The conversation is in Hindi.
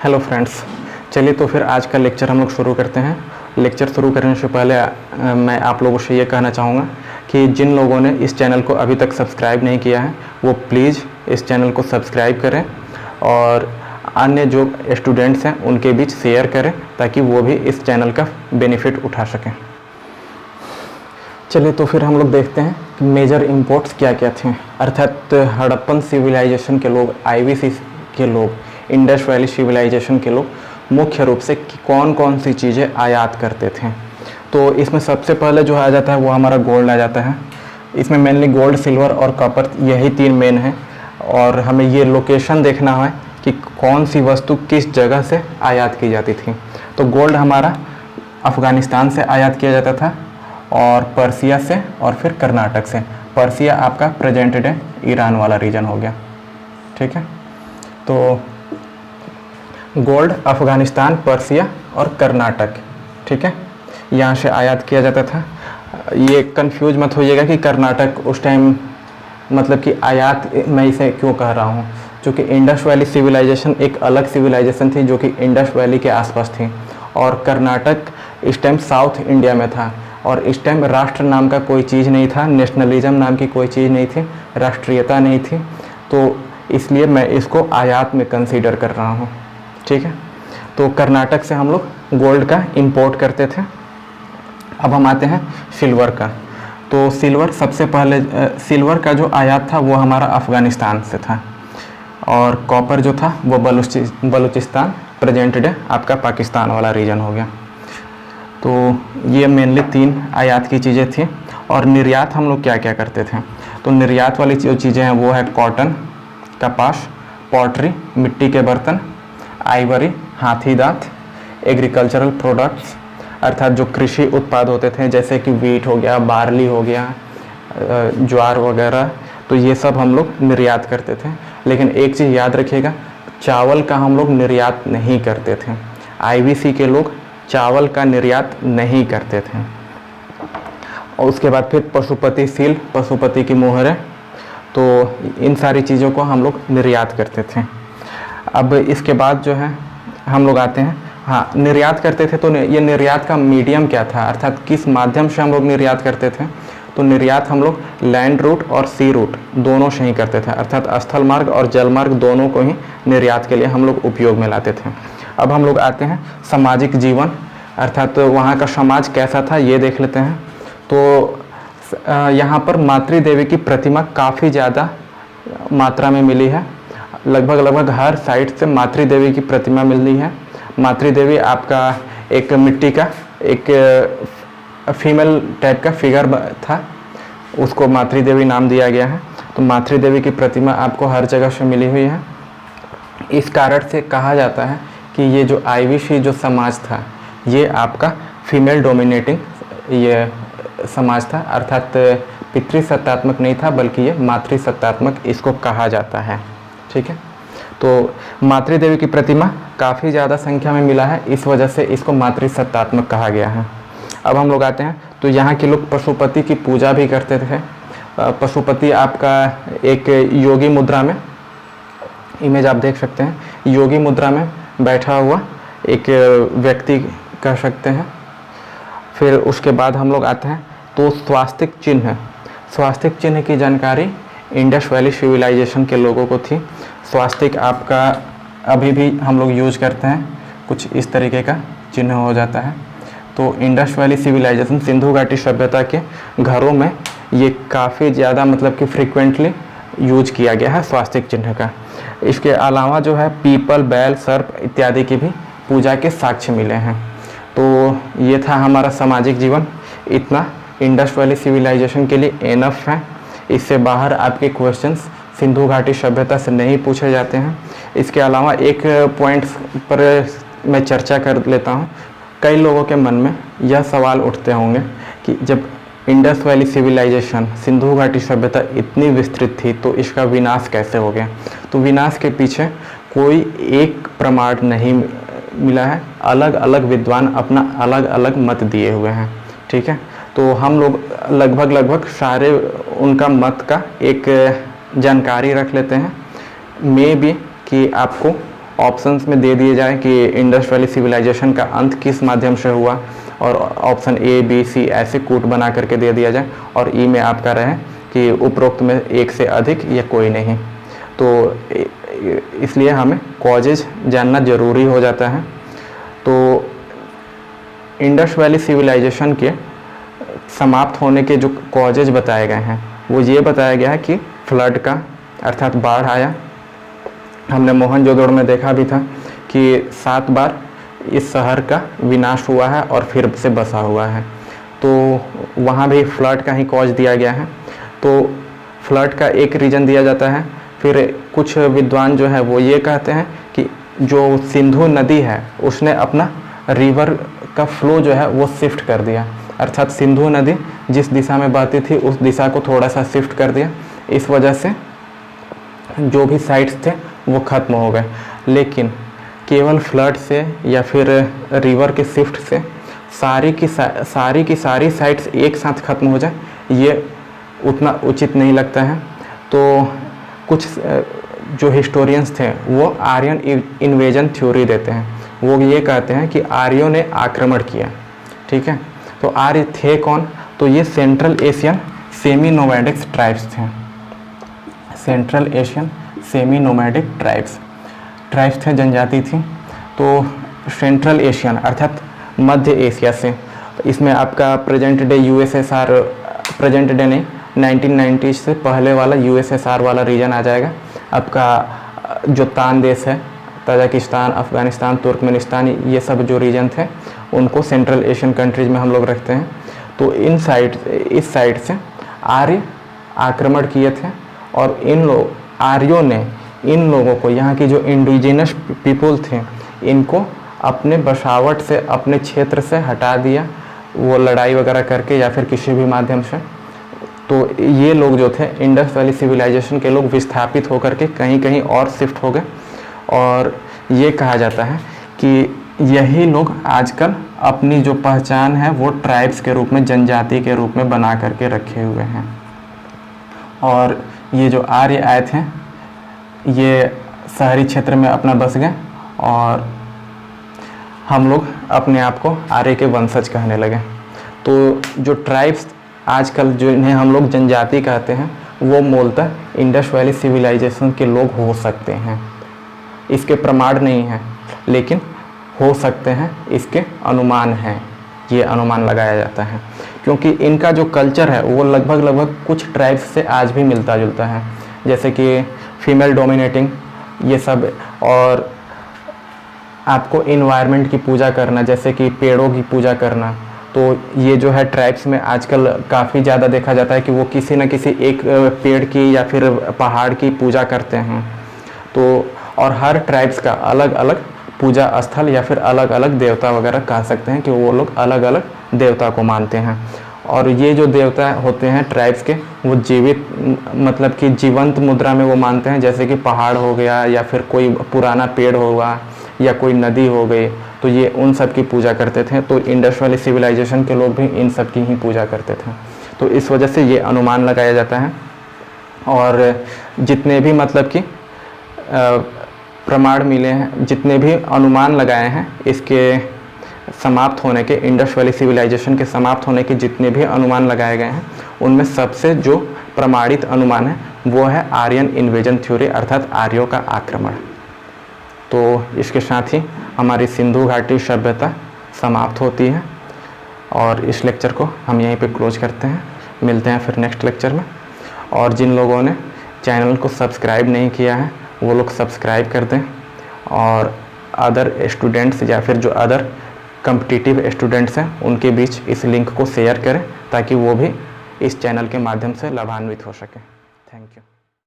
हेलो फ्रेंड्स, चलिए तो फिर आज का लेक्चर हम लोग शुरू करते हैं। लेक्चर शुरू करने से पहले मैं आप लोगों से ये कहना चाहूँगा कि जिन लोगों ने इस चैनल को अभी तक सब्सक्राइब नहीं किया है वो प्लीज़ इस चैनल को सब्सक्राइब करें और अन्य जो स्टूडेंट्स हैं उनके बीच शेयर करें ताकि वो भी इस चैनल का बेनिफिट उठा सकें। चलिए तो फिर हम लोग देखते हैं कि मेजर इम्पोर्ट्स क्या क्या थे। अर्थात हड़प्पन सिविलाइजेशन के लोग, IVC के लोग, इंडस वैली सिविलाइजेशन के लोग मुख्य रूप से कौन कौन सी चीज़ें आयात करते थे। तो इसमें सबसे पहले जो आ जाता है वो हमारा गोल्ड आ जाता है। इसमें मेनली गोल्ड, सिल्वर और कॉपर, यही तीन मेन हैं और हमें ये लोकेशन देखना है कि कौन सी वस्तु किस जगह से आयात की जाती थी। तो गोल्ड हमारा अफ़गानिस्तान से आयात किया जाता था और पर्सिया से और फिर कर्नाटक से। पर्सिया आपका प्रेजेंट डे ईरान वाला रीजन हो गया, ठीक है। तो गोल्ड अफ़गानिस्तान, पर्सिया और कर्नाटक, ठीक है, यहाँ से आयात किया जाता था। ये कंफ्यूज मत होइएगा कि कर्नाटक उस टाइम मतलब कि आयात मैं इसे क्यों कह रहा हूँ, क्योंकि इंडस वैली सिविलाइजेशन एक अलग सिविलाइजेशन थी जो कि इंडस वैली के आसपास थी और कर्नाटक इस टाइम साउथ इंडिया में था और इस टाइम राष्ट्र नाम का कोई चीज़ नहीं था, नेशनलिज्म नाम की कोई चीज़ नहीं थी, राष्ट्रीयता नहीं थी। तो इसलिए मैं इसको आयात में कंसीडर कर रहा हूँ, ठीक है। तो कर्नाटक से हम लोग गोल्ड का इंपोर्ट करते थे। अब हम आते हैं सिल्वर का। तो सिल्वर सबसे पहले सिल्वर का जो आयात था वो हमारा अफ़गानिस्तान से था और कॉपर जो था वो बलूचिस्तान, प्रेजेंट डे आपका पाकिस्तान वाला रीजन हो गया। तो ये मेनली तीन आयात की चीज़ें थी। और निर्यात हम लोग क्या क्या करते थे। तो निर्यात वाली जो चीज़ें हैं वो है कॉटन, कपास, पॉटरी, मिट्टी के बर्तन, आइवरी, हाथी दांत, एग्रीकल्चरल प्रोडक्ट्स अर्थात जो कृषि उत्पाद होते थे जैसे कि वीट हो गया, बार्ली हो गया, ज्वार वगैरह, तो ये सब हम लोग निर्यात करते थे। लेकिन एक चीज़ याद रखिएगा, चावल का हम लोग निर्यात नहीं करते थे। IVC के लोग चावल का निर्यात नहीं करते थे। और उसके बाद फिर पशुपति सील, पशुपति की मोहरें, तो इन सारी चीज़ों को हम लोग निर्यात करते थे। अब इसके बाद जो है हम लोग आते हैं, हाँ, निर्यात करते थे। तो ये निर्यात का मीडियम क्या था, अर्थात किस माध्यम से हम लोग निर्यात करते थे। तो निर्यात हम लोग लैंड रूट और सी रूट दोनों से ही करते थे, अर्थात स्थल मार्ग और जल मार्ग दोनों को ही निर्यात के लिए हम लोग उपयोग में लाते थे। अब हम लोग आते हैं सामाजिक जीवन, अर्थात वहाँ का समाज कैसा था ये देख लेते हैं। तो यहाँ पर मातृ देवी की प्रतिमा काफ़ी ज़्यादा मात्रा में मिली है। लगभग हर साइड से मातृ देवी की प्रतिमा मिल रही है। मातृ देवी आपका एक मिट्टी का एक फीमेल टाइप का फिगर था, उसको मातृ देवी नाम दिया गया है। तो मातृ देवी की प्रतिमा आपको हर जगह से मिली हुई है। इस कारण से कहा जाता है कि ये जो IVC जो समाज था ये आपका फीमेल डोमिनेटिंग ये समाज था, अर्थात पितृसत्तात्मक नहीं था बल्कि ये मातृसत्तात्मक इसको कहा जाता है, ठीक है। तो मातृ देवी की प्रतिमा काफ़ी ज़्यादा संख्या में मिला है, इस वजह से इसको मातृसत्तात्मक कहा गया है। अब हम लोग आते हैं, तो यहाँ के लोग पशुपति की पूजा भी करते थे। पशुपति आपका एक योगी मुद्रा में, इमेज आप देख सकते हैं, योगी मुद्रा में बैठा हुआ एक व्यक्ति कह सकते हैं। फिर उसके बाद हम लोग आते हैं तो स्वास्तिक चिन्ह। स्वास्तिक चिन्ह की जानकारी इंडस वैली सिविलाइजेशन के लोगों को थी। स्वास्तिक आपका अभी भी हम लोग यूज करते हैं, कुछ इस तरीके का चिन्ह हो जाता है। तो इंडस वैली सिविलाइजेशन, सिंधु घाटी सभ्यता के घरों में ये काफ़ी ज़्यादा मतलब कि फ्रिक्वेंटली यूज किया गया है स्वास्तिक चिन्ह का। इसके अलावा जो है पीपल, बैल, सर्प इत्यादि की भी पूजा के साक्ष्य मिले हैं। तो ये था हमारा सामाजिक जीवन। इतना इंडस वैली सिविलाइजेशन के लिए एनफ है। इससे बाहर आपके क्वेश्चंस सिंधु घाटी सभ्यता से नहीं पूछे जाते हैं। इसके अलावा एक पॉइंट पर मैं चर्चा कर लेता हूँ। कई लोगों के मन में यह सवाल उठते होंगे कि जब इंडस वैली सिविलाइजेशन, सिंधु घाटी सभ्यता इतनी विस्तृत थी तो इसका विनाश कैसे हो गया। तो विनाश के पीछे कोई एक प्रमाण नहीं मिला है, अलग अलग विद्वान अपना अलग अलग मत दिए हुए हैं, ठीक है। तो हम लोग लगभग सारे उनका मत का एक जानकारी रख लेते हैं। मे भी कि आपको ऑप्शंस में दे दिए जाए कि इंडस वैली सिविलाइजेशन का अंत किस माध्यम से हुआ, और ऑप्शन ए बी सी ऐसे कूट बना करके दे दिया जाए, और ई में आपका रहे कि उपरोक्त में एक से अधिक या कोई नहीं। तो इसलिए हमें कॉजेज जानना ज़रूरी हो जाता है। तो इंडस वैली सिविलाइजेशन के समाप्त होने के जो कॉजेज बताए गए हैं वो ये बताया गया है कि फ्लड का, अर्थात बाढ़ आया। हमने मोहनजोदड़ो में देखा भी था कि 7 बार इस शहर का विनाश हुआ है और फिर से बसा हुआ है, तो वहाँ भी फ्लड का ही कॉज दिया गया है। तो फ्लड का एक रीज़न दिया जाता है। फिर कुछ विद्वान जो है वो ये कहते हैं कि जो सिंधु नदी है उसने अपना रिवर का फ्लो जो है वो शिफ्ट कर दिया, अर्थात सिंधु नदी जिस दिशा में बहती थी उस दिशा को थोड़ा सा शिफ्ट कर दिया। इस वजह से जो भी साइट्स थे वो ख़त्म हो गए। लेकिन केवल फ्लड से या फिर रिवर के शिफ्ट से सारी की सारी साइट्स एक साथ ख़त्म हो जाए, ये उतना उचित नहीं लगता है। तो कुछ जो हिस्टोरियंस थे वो आर्यन इन्वेजन थ्योरी देते हैं। वो ये कहते हैं कि आर्यों ने आक्रमण किया। ठीक है, तो आर्य थे कौन? तो ये central Asian semi nomadic tribes थे। Central Asian semi nomadic tribes थे, जनजाति थी। तो सेंट्रल एशियन अर्थात मध्य एशिया से, इसमें आपका present day USSR, present day नहीं 1990 से पहले वाला यूएसएसआर वाला रीजन आ जाएगा। आपका जो तान देश है, ताजिकिस्तान, अफ़गानिस्तान, तुर्कमेनिस्तान, ये सब जो रीजन थे उनको सेंट्रल एशियन कंट्रीज़ में हम लोग रखते हैं। तो इस साइड से आर्य आक्रमण किए थे, और आर्यों ने इन लोगों को, यहाँ की जो इंडिजिनस पीपल थे, इनको अपने बसावट से, अपने क्षेत्र से हटा दिया, वो लड़ाई वगैरह करके या फिर किसी भी माध्यम से। तो ये लोग जो थे इंडस वैली सिविलाइजेशन के लोग विस्थापित होकर के कहीं कहीं और शिफ्ट हो गए, और ये कहा जाता है कि यही लोग आजकल अपनी जो पहचान है वो ट्राइब्स के रूप में, जनजाति के रूप में बना करके रखे हुए हैं। और ये जो आर्य आए थे ये शहरी क्षेत्र में अपना बस गए, और हम लोग अपने आप को आर्य के वंशज कहने लगे। तो जो ट्राइब्स आजकल जो इन्हें हम लोग जनजाति कहते हैं वो मूलतः इंडस वैली सिविलाइजेशन के लोग हो सकते हैं। इसके प्रमाण नहीं हैं, लेकिन हो सकते हैं, इसके अनुमान हैं। ये अनुमान लगाया जाता है क्योंकि इनका जो कल्चर है वो लगभग कुछ ट्राइब्स से आज भी मिलता जुलता है, जैसे कि फीमेल डोमिनेटिंग ये सब, और आपको इन्वायरमेंट की पूजा करना, जैसे कि पेड़ों की पूजा करना। तो ये जो है ट्राइब्स में आजकल काफ़ी ज़्यादा देखा जाता है कि वो किसी न किसी एक पेड़ की या फिर पहाड़ की पूजा करते हैं। तो और हर ट्राइब्स का अलग अलग पूजा स्थल या फिर अलग अलग देवता वगैरह कह सकते हैं कि वो लोग अलग अलग देवता को मानते हैं। और ये जो देवता होते हैं ट्राइब्स के, वो जीवित, मतलब कि जीवंत मुद्रा में वो मानते हैं, जैसे कि पहाड़ हो गया या फिर कोई पुराना पेड़ होगा या कोई नदी हो गई, तो ये उन सब की पूजा करते थे। तो इंडस वैली सिविलाइजेशन के लोग भी इन सब की ही पूजा करते थे। तो इस वजह से ये अनुमान लगाया जाता है। और जितने भी मतलब कि प्रमाण मिले हैं, जितने भी अनुमान लगाए हैं इसके समाप्त होने के, इंडस वैली सिविलाइजेशन के समाप्त होने के जितने भी अनुमान लगाए गए हैं, उनमें सबसे जो प्रमाणित अनुमान है वो है आर्यन इन्वेजन थ्योरी, अर्थात आर्यों का आक्रमण। तो इसके साथ ही हमारी सिंधु घाटी सभ्यता समाप्त होती है, और इस लेक्चर को हम यहीं पे क्लोज करते हैं। मिलते हैं फिर नेक्स्ट लेक्चर में। और जिन लोगों ने चैनल को सब्सक्राइब नहीं किया है वो लोग सब्सक्राइब कर दें, और अदर स्टूडेंट्स या फिर जो अदर कम्पिटिटिव स्टूडेंट्स हैं उनके बीच इस लिंक को शेयर करें ताकि वो भी इस चैनल के माध्यम से लाभान्वित हो सकें। Thank you.